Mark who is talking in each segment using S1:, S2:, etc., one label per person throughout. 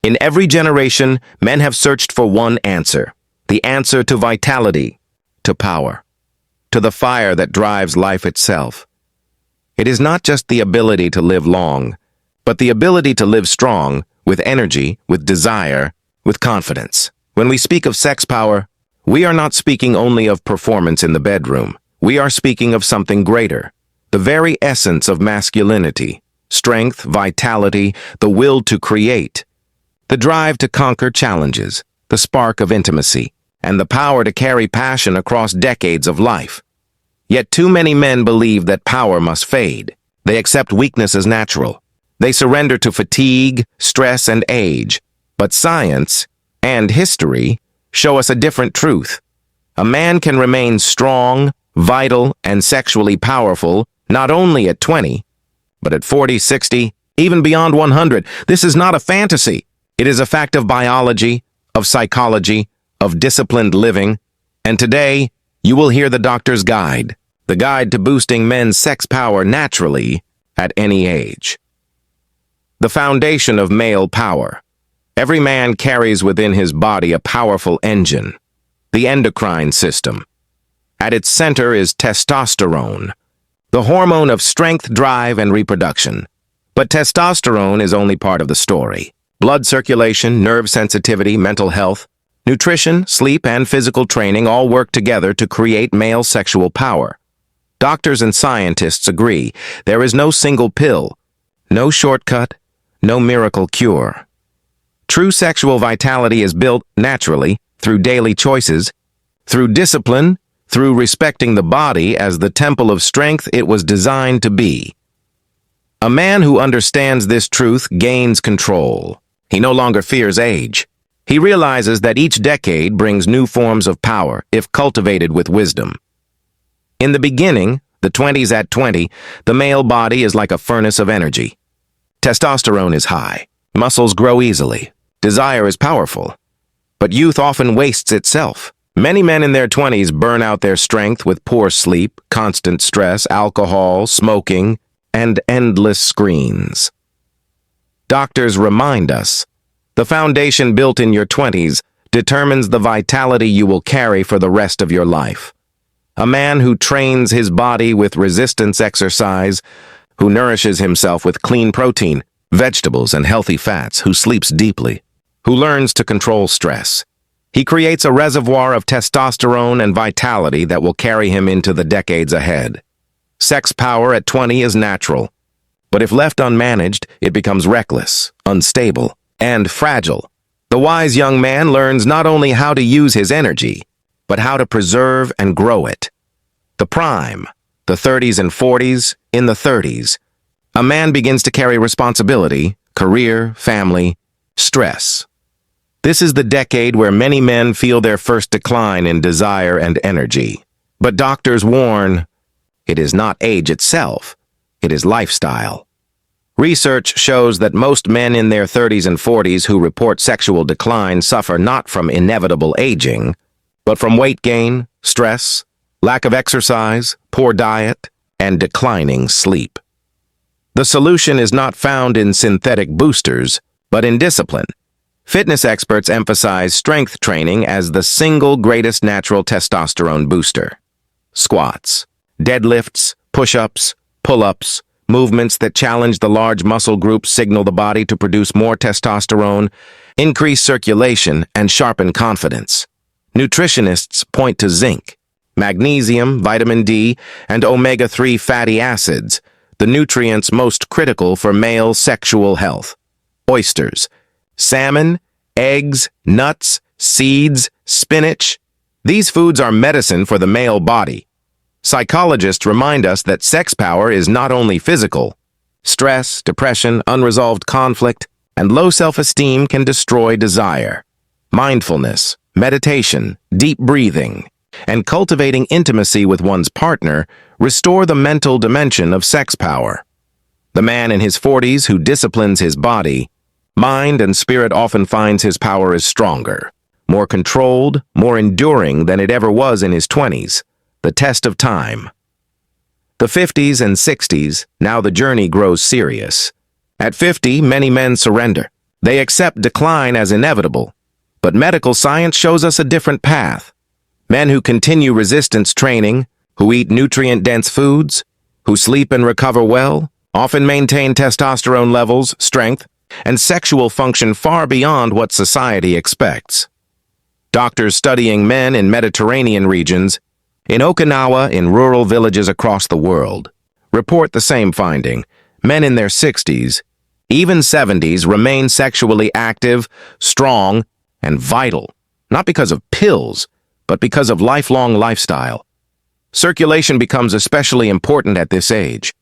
S1: In every generation, men have searched for one answer, the answer to vitality, to power, to the fire that drives life itself. It is not just the ability to live long, but the ability to live strong, with energy, with desire, with confidence. When we speak of sex power, we are not speaking only of performance in the bedroom. We are speaking of something greater, the very essence of masculinity, strength, vitality, the will to create, the drive to conquer challenges, the spark of intimacy, and the power to carry passion across decades of life. Yet too many men believe that power must fade. They accept weakness as natural. They surrender to fatigue, stress, and age. But science and history show us a different truth. A man can remain strong, vital, and sexually powerful not only at 20, but at 40, 60, even beyond 100. This is not a fantasy. It is a fact of biology, of psychology, of disciplined living. And today, you will hear the doctor's guide, the guide to boosting men's sex power naturally at any age. The foundation of male power. Every man carries within his body a powerful engine, the endocrine system. At its center is testosterone, the hormone of strength, drive, and reproduction. But testosterone is only part of the story. Blood circulation, nerve sensitivity, mental health, nutrition, sleep, and physical training all work together to create male sexual power. Doctors and scientists agree there is no single pill, no shortcut, no miracle cure. True sexual vitality is built naturally through daily choices, through discipline, through respecting the body as the temple of strength it was designed to be. A man who understands this truth gains control. He no longer fears age. He realizes that each decade brings new forms of power if cultivated with wisdom. In the beginning, the 20s at 20, the male body is like a furnace of energy. Testosterone is high. Muscles grow easily. Desire is powerful. But youth often wastes itself. Many men in their 20s burn out their strength with poor sleep, constant stress, alcohol, smoking, and endless screens. Doctors remind us, the foundation built in your 20s determines the vitality you will carry for the rest of your life. A man who trains his body with resistance exercise, who nourishes himself with clean protein, vegetables, and healthy fats, who sleeps deeply, who learns to control stress. He creates a reservoir of testosterone and vitality that will carry him into the decades ahead. Sex power at 20 is natural, but if left unmanaged, it becomes reckless, unstable, and fragile. The wise young man learns not only how to use his energy, but how to preserve and grow it. The prime, the 30s and 40s, in the 30s, a man begins to carry responsibility, career, family, stress. This is the decade where many men feel their first decline in desire and energy. But doctors warn, it is not age itself, it is lifestyle. Research shows that most men in their 30s and 40s who report sexual decline suffer not from inevitable aging, but from weight gain, stress, lack of exercise, poor diet, and declining sleep. The solution is not found in synthetic boosters, but in discipline. Fitness experts emphasize strength training as the single greatest natural testosterone booster. Squats, deadlifts, push-ups, pull-ups, movements that challenge the large muscle groups signal the body to produce more testosterone, increase circulation, and sharpen confidence. Nutritionists point to zinc, magnesium, vitamin D, and omega-3 fatty acids, the nutrients most critical for male sexual health. Oysters, salmon, eggs, nuts, seeds, spinach. These foods are medicine for the male body. Psychologists remind us that sex power is not only physical. Stress, depression, unresolved conflict, and low self-esteem can destroy desire. Mindfulness, meditation, deep breathing, and cultivating intimacy with one's partner restore the mental dimension of sex power. The man in his 40s who disciplines his body, mind, and spirit often finds his power is stronger, more controlled, more enduring than it ever was in his 20s, the test of time. The 50s and 60s, now the journey grows serious. At 50, many men surrender. They accept decline as inevitable, but medical science shows us a different path. Men who continue resistance training, who eat nutrient-dense foods, who sleep and recover well, often maintain testosterone levels, strength, and sexual function far beyond what society expects. Doctors studying men in Mediterranean regions, in Okinawa, in rural villages across the world, report the same finding. Men in their 60s, even 70s, remain sexually active, strong, and vital, not because of pills, but because of lifelong lifestyle. Circulation becomes especially important at this age.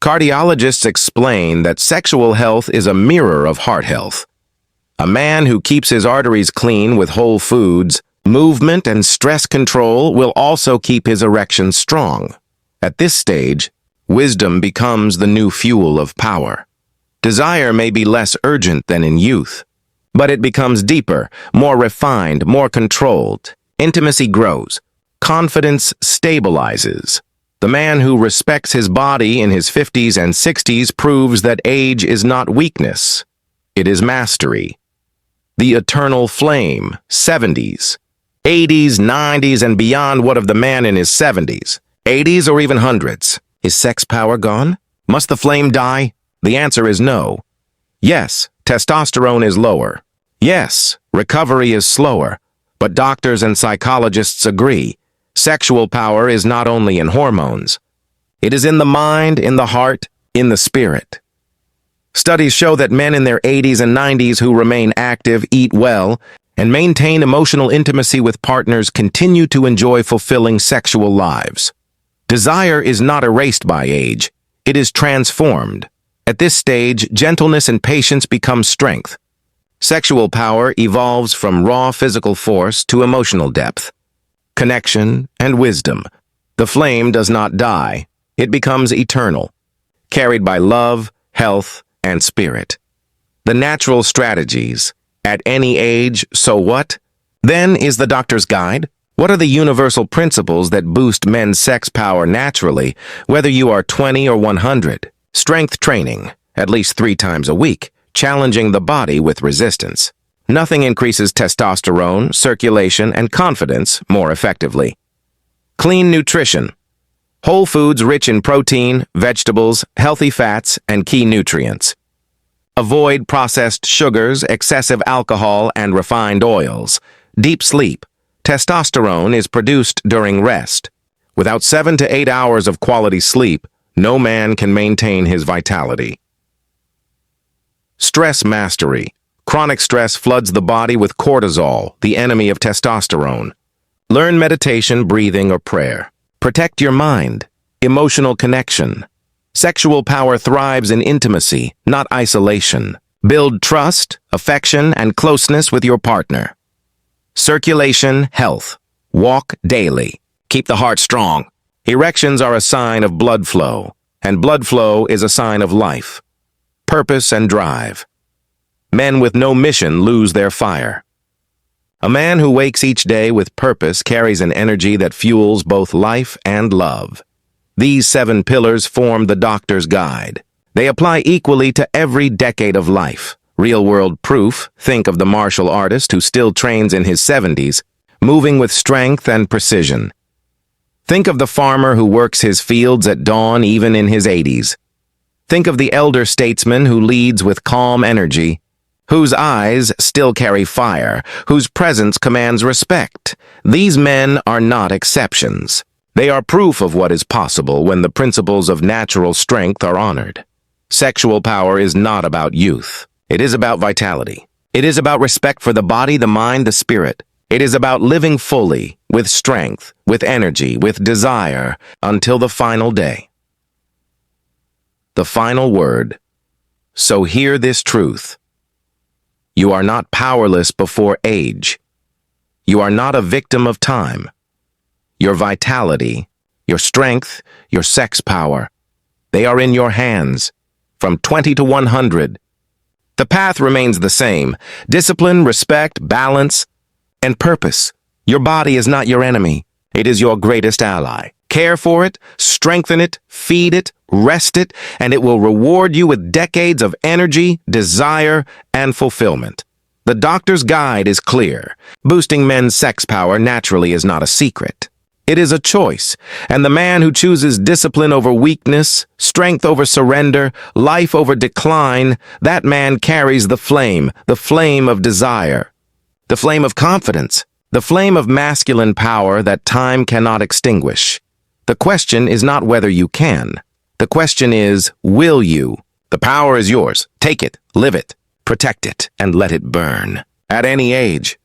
S1: Cardiologists explain that sexual health is a mirror of heart health. A man who keeps his arteries clean with whole foods, movement, and stress control will also keep his erection strong. At this stage, wisdom becomes the new fuel of power. Desire may be less urgent than in youth, but it becomes deeper, more refined, more controlled. Intimacy grows. Confidence stabilizes. The man who respects his body in his 50s and 60s proves that age is not weakness. It is mastery. The eternal flame, 70s. 80s, 90s, and beyond. What of the man in his 70s, 80s, or even hundreds? Is sex power gone? Must the flame die? The answer is no. Yes, testosterone is lower. Yes, recovery is slower. But doctors and psychologists agree. Sexual power is not only in hormones. It is in the mind, in the heart, in the spirit. Studies show that men in their 80s and 90s who remain active, eat well, and maintain emotional intimacy with partners continue to enjoy fulfilling sexual lives. Desire is not erased by age. It is transformed. At this stage, gentleness and patience become strength. Sexual power evolves from raw physical force to emotional depth, connection, and wisdom. The flame does not die. It becomes eternal, carried by love, health, and spirit. The natural strategies. At any age, so what? Then is the doctor's guide. What are the universal principles that boost men's sex power naturally, whether you are 20 or 100? Strength training, at least 3 times a week, challenging the body with resistance. Nothing increases testosterone, circulation, and confidence more effectively. Clean nutrition. Whole foods rich in protein, vegetables, healthy fats, and key nutrients. Avoid processed sugars, excessive alcohol, and refined oils. Deep sleep. Testosterone is produced during rest. Without 7 to 8 hours of quality sleep, no man can maintain his vitality. Stress mastery. Chronic stress floods the body with cortisol, the enemy of testosterone. Learn meditation, breathing, or prayer. Protect your mind. Emotional connection. Sexual power thrives in intimacy, not isolation. Build trust, affection, and closeness with your partner. Circulation, health. Walk daily. Keep the heart strong. Erections are a sign of blood flow, and blood flow is a sign of life. Purpose and drive. Men with no mission lose their fire. A man who wakes each day with purpose carries an energy that fuels both life and love. These 7 pillars form the doctor's guide. They apply equally to every decade of life. Real-world proof. Think of the martial artist who still trains in his 70s, moving with strength and precision. Think of the farmer who works his fields at dawn even in his 80s. Think of the elder statesman who leads with calm energy, whose eyes still carry fire, whose presence commands respect. These men are not exceptions. They are proof of what is possible when the principles of natural strength are honored. Sexual power is not about youth. It is about vitality. It is about respect for the body, the mind, the spirit. It is about living fully, with strength, with energy, with desire, until the final day. The final word. So hear this truth. You are not powerless before age. You are not a victim of time. Your vitality, your strength, your sex power, they are in your hands, from 20 to 100. The path remains the same: discipline, respect, balance, and purpose. Your body is not your enemy. It is your greatest ally. Care for it, strengthen it, feed it, Rest it, and it will reward you with decades of energy, desire, and fulfillment. The doctor's guide is clear. Boosting men's sex power naturally is not a secret. It is a choice, and the man who chooses discipline over weakness, strength over surrender, life over decline, that man carries the flame of desire, the flame of confidence, the flame of masculine power that time cannot extinguish. The question is not whether you can. The question is, will you? The power is yours. Take it, live it, protect it, and let it burn. At any age,